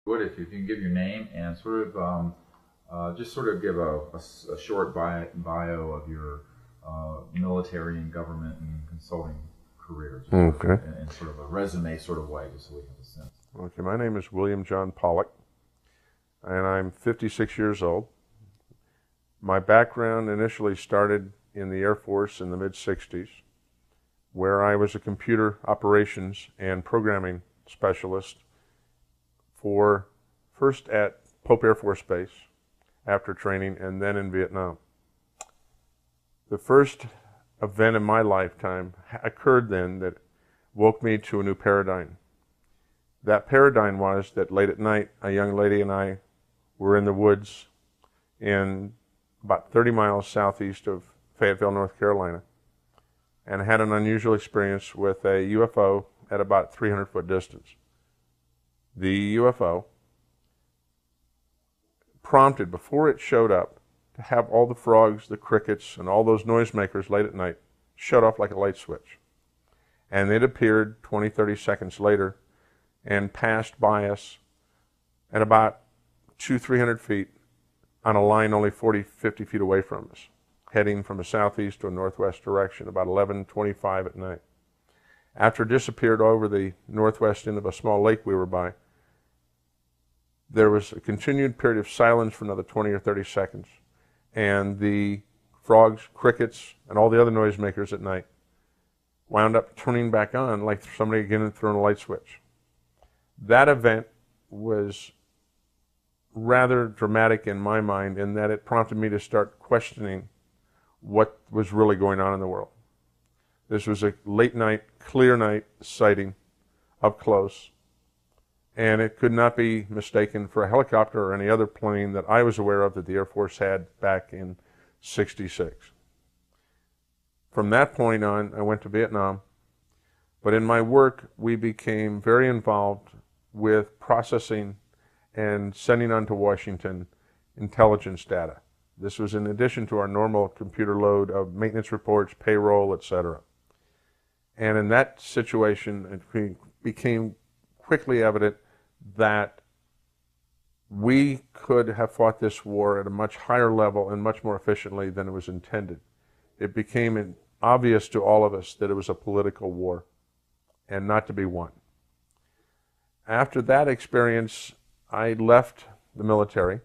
Would if you can give your name and just sort of give a short bio of your military and government and consulting careers. Okay. In sort of a resume sort of way, just so we have a sense. Okay, my name is William John Pawelec, and I'm 56 years old. My background initially started in the Air Force in the mid-60s, where I was a computer operations and programming specialist first at Pope Air Force Base after training, and then in Vietnam. The first event in my lifetime occurred then that woke me to a new paradigm. That paradigm was that late at night, a young lady and I were in the woods in about 30 miles southeast of Fayetteville, North Carolina, and had an unusual experience with a UFO at about 300-foot distance. The UFO prompted, before it showed up, to have all the frogs, the crickets, and all those noisemakers late at night shut off like a light switch. And it appeared 20, 30 seconds later and passed by us at about 200-300 feet on a line only 40, 50 feet away from us, heading from a southeast to a northwest direction, about 11:25 at night. After it disappeared over the northwest end of a small lake we were by, there was a continued period of silence for another 20 or 30 seconds, and the frogs, crickets, and all the other noisemakers at night wound up turning back on like somebody again had thrown a light switch. That event was rather dramatic in my mind in that it prompted me to start questioning what was really going on in the world. This was a late night, clear night sighting up close, and it could not be mistaken for a helicopter or any other plane that I was aware of that the Air Force had back in '66. From that point on, I went to Vietnam, but in my work, we became very involved with processing and sending on to Washington intelligence data. This was in addition to our normal computer load of maintenance reports, payroll, etc. And in that situation, it became quickly evident that we could have fought this war at a much higher level and much more efficiently than it was intended. It became obvious to all of us that it was a political war and not to be won. After that experience, I left the military,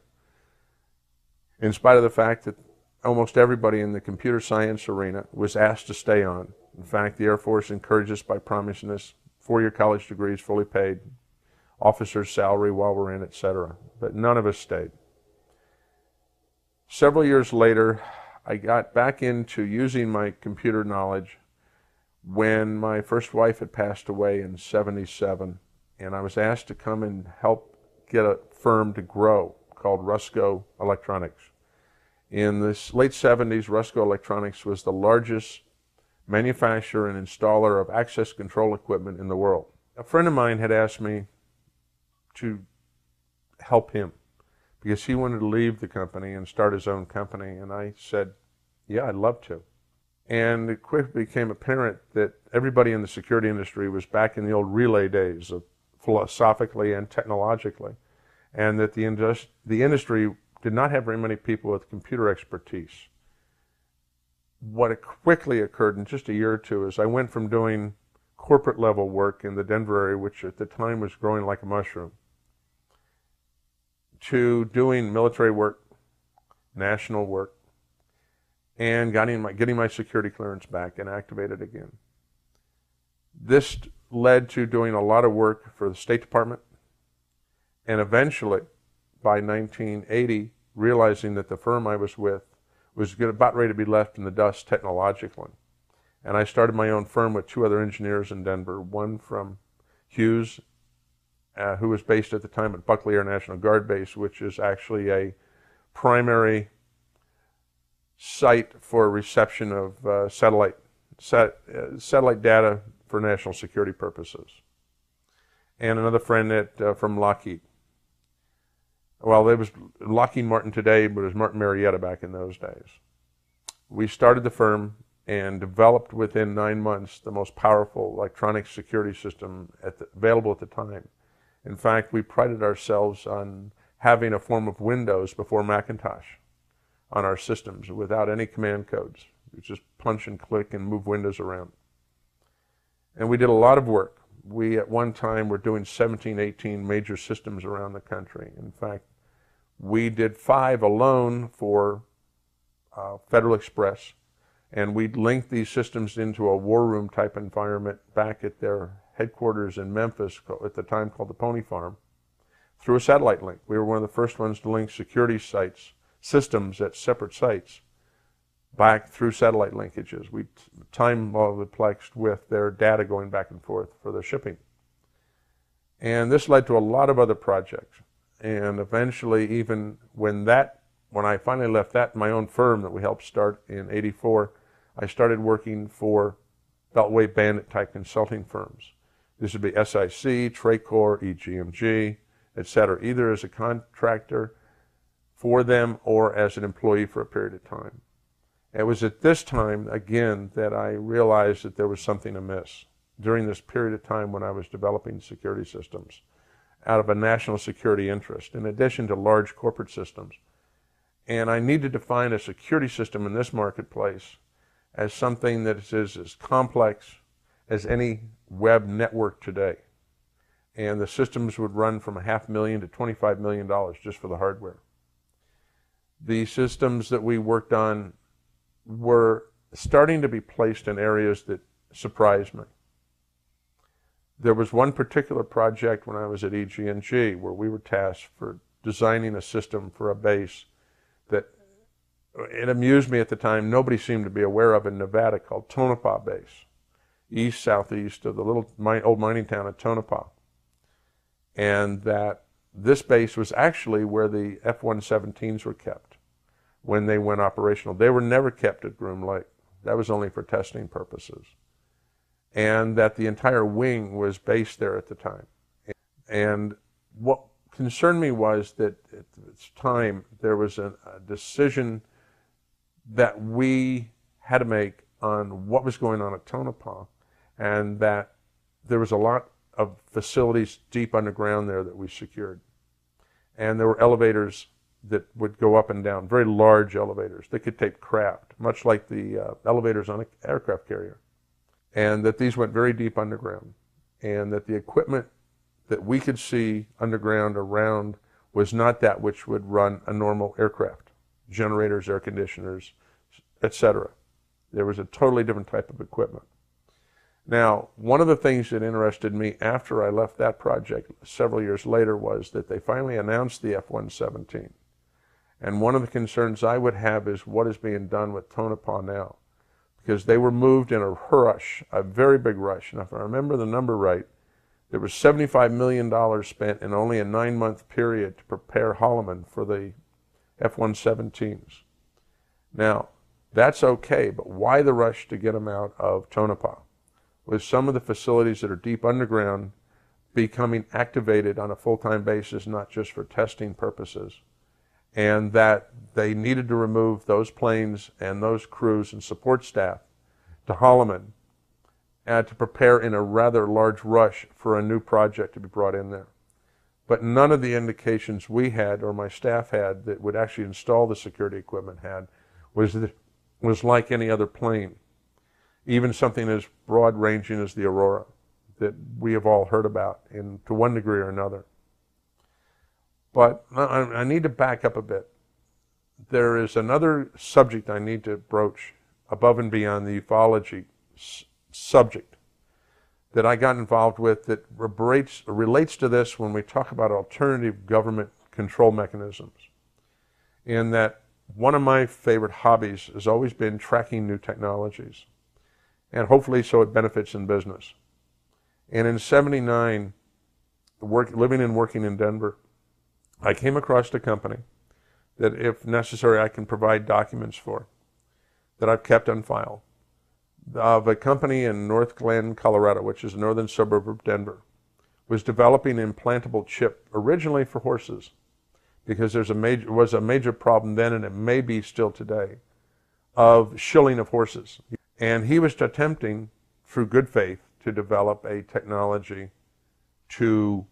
in spite of the fact that almost everybody in the computer science arena was asked to stay on. In fact, the Air Force encouraged us by promising us four-year college degrees fully paid, officer's salary while we're in, etc. But none of us stayed. Several years later, I got back into using my computer knowledge when my first wife had passed away in '77, and I was asked to come and help get a firm to grow called Rusco Electronics. In the late '70s, Rusco Electronics was the largest manufacturer and installer of access control equipment in the world. A friend of mine had asked me to help him because he wanted to leave the company and start his own company, and I said, yeah, I'd love to. And it quickly became apparent that everybody in the security industry was back in the old relay days of philosophically and technologically, and that the industry did not have very many people with computer expertise. What quickly occurred in just a year or two is I went from doing corporate level work in the Denver area, which at the time was growing like a mushroom, to doing military work, national work, and getting my security clearance back and activated again. This led to doing a lot of work for the State Department, and eventually, by 1980, realizing that the firm I was with was about ready to be left in the dust technologically. And I started my own firm with two other engineers in Denver, one from Hughes, who was based at the time at Buckley Air National Guard Base, which is actually a primary site for reception of satellite data for national security purposes. And another friend from Lockheed. Well, it was Lockheed Martin today, but it was Martin Marietta back in those days. We started the firm and developed within 9 months the most powerful electronic security system available at the time. In fact, we prided ourselves on having a form of Windows before Macintosh on our systems without any command codes. You just punch and click and move windows around. And we did a lot of work. We, at one time, were doing 17, 18 major systems around the country. In fact, we did 5 alone for Federal Express, and we'd link these systems into a war room type environment back at their headquarters in Memphis, at the time called the Pony Farm, through a satellite link. We were one of the first ones to link security systems at separate sites back through satellite linkages. We time multiplexed with their data going back and forth for the shipping. And this led to a lot of other projects. And eventually, even when I finally left my own firm that we helped start in '84, I started working for Beltway Bandit type consulting firms. This would be SIC, Tracor, EGMG, etc., either as a contractor for them or as an employee for a period of time. It was at this time, again, that I realized that there was something amiss during this period of time when I was developing security systems out of a national security interest, in addition to large corporate systems. And I needed to find a security system in this marketplace as something that is as complex as any web network today. And the systems would run from $500,000 to $25 million just for the hardware. The systems that we worked on were starting to be placed in areas that surprised me. There was one particular project when I was at EG&G where we were tasked for designing a system for a base that, it amused me at the time, nobody seemed to be aware of in Nevada, called Tonopah Base, southeast of the little old mining town of Tonopah. And that this base was actually where the F-117s were kept when they went operational. They were never kept at Groom Lake. That was only for testing purposes. And that the entire wing was based there at the time. And what concerned me was that at this time there was a decision that we had to make on what was going on at Tonopah, and that there was a lot of facilities deep underground there that we secured. And there were elevators that would go up and down, very large elevators that could take craft, much like the elevators on an aircraft carrier. And that these went very deep underground, and that the equipment that we could see underground around was not that which would run a normal aircraft, generators, air conditioners, etc. There was a totally different type of equipment. Now, one of the things that interested me after I left that project several years later was that they finally announced the F-117. And one of the concerns I would have is what is being done with Tonopah now. Because they were moved in a rush, a very big rush. And if I remember the number right, there was $75 million spent in only a 9-month period to prepare Holloman for the F-117s. Now, that's okay, but why the rush to get them out of Tonopah? With some of the facilities that are deep underground becoming activated on a full-time basis, not just for testing purposes, and that they needed to remove those planes and those crews and support staff to Holloman and to prepare in a rather large rush for a new project to be brought in there. But none of the indications we had or my staff had that would actually install the security equipment had was like any other plane, even something as broad-ranging as the Aurora that we have all heard about to one degree or another. But I need to back up a bit. There is another subject I need to broach above and beyond the ufology subject that I got involved with that relates to this when we talk about alternative government control mechanisms. In that one of my favorite hobbies has always been tracking new technologies, and hopefully so it benefits in business. And in '79, living and working in Denver, I came across a company that, if necessary, I can provide documents for, that I've kept on file, of a company in North Glen, Colorado, which is a northern suburb of Denver, was developing an implantable chip originally for horses, because was a major problem then, and it may be still today, of shilling of horses. And he was attempting, through good faith, to develop a technology to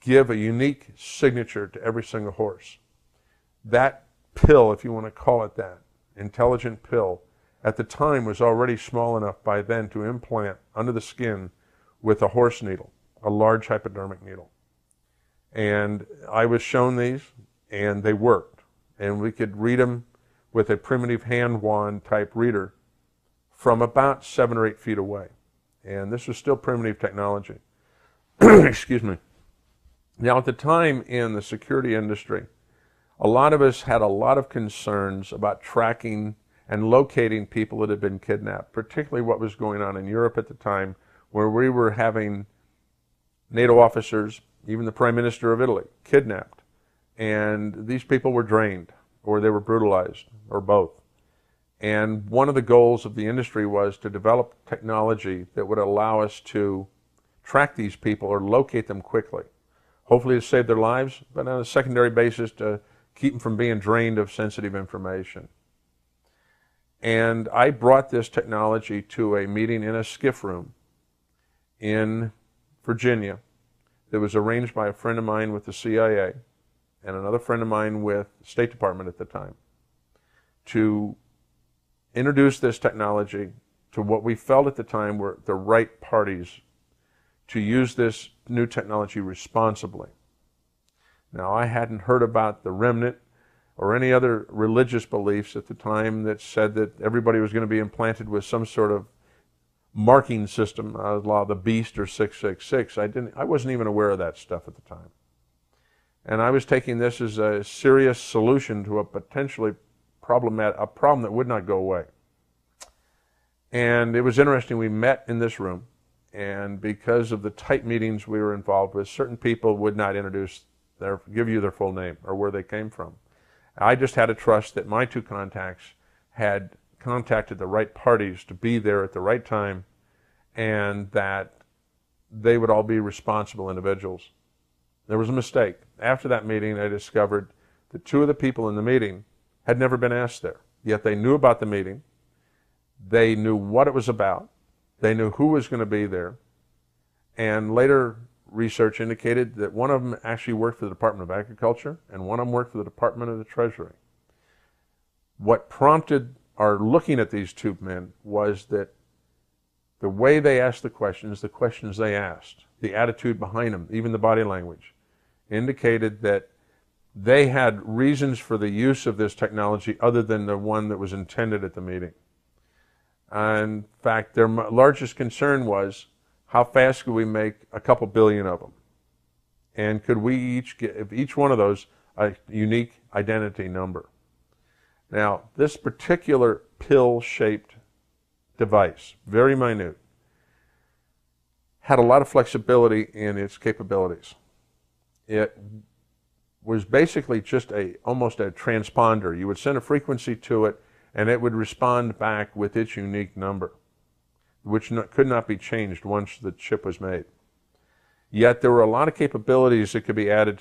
give a unique signature to every single horse. That pill, if you want to call it that, intelligent pill, at the time was already small enough by then to implant under the skin with a horse needle, a large hypodermic needle. And I was shown these, and they worked. And we could read them with a primitive hand wand type reader from about 7 or 8 feet away. And this was still primitive technology. Excuse me. Now, at the time in the security industry, a lot of us had a lot of concerns about tracking and locating people that had been kidnapped, particularly what was going on in Europe at the time, where we were having NATO officers, even the Prime Minister of Italy, kidnapped. And these people were drained, or they were brutalized, or both. And one of the goals of the industry was to develop technology that would allow us to track these people or locate them quickly. Hopefully to save their lives, but on a secondary basis to keep them from being drained of sensitive information. And I brought this technology to a meeting in a skiff room in Virginia that was arranged by a friend of mine with the CIA and another friend of mine with the State Department at the time to introduce this technology to what we felt at the time were the right parties to use this new technology responsibly. Now, I hadn't heard about the remnant or any other religious beliefs at the time that said that everybody was going to be implanted with some sort of marking system, la the beast or 666. I wasn't even aware of that stuff at the time. And I was taking this as a serious solution to a potentially problem that would not go away. And it was interesting, we met in this room, and because of the tight meetings we were involved with, certain people would not give you their full name or where they came from. I just had to trust that my two contacts had contacted the right parties to be there at the right time, and that they would all be responsible individuals. There was a mistake. After that meeting, I discovered that 2 of the people in the meeting had never been asked there, yet they knew about the meeting. They knew what it was about. They knew who was going to be there. And later research indicated that one of them actually worked for the Department of Agriculture and one of them worked for the Department of the Treasury. What prompted our looking at these 2 men was that the way they asked the questions they asked, the attitude behind them, even the body language, indicated that they had reasons for the use of this technology other than the one that was intended at the meeting. In fact, their largest concern was, how fast could we make a couple billion of them? And could we each give each one of those a unique identity number? Now, this particular pill-shaped device, very minute, had a lot of flexibility in its capabilities. It was basically just almost a transponder. You would send a frequency to it, and it would respond back with its unique number, which could not be changed once the chip was made. Yet there were a lot of capabilities that could be added to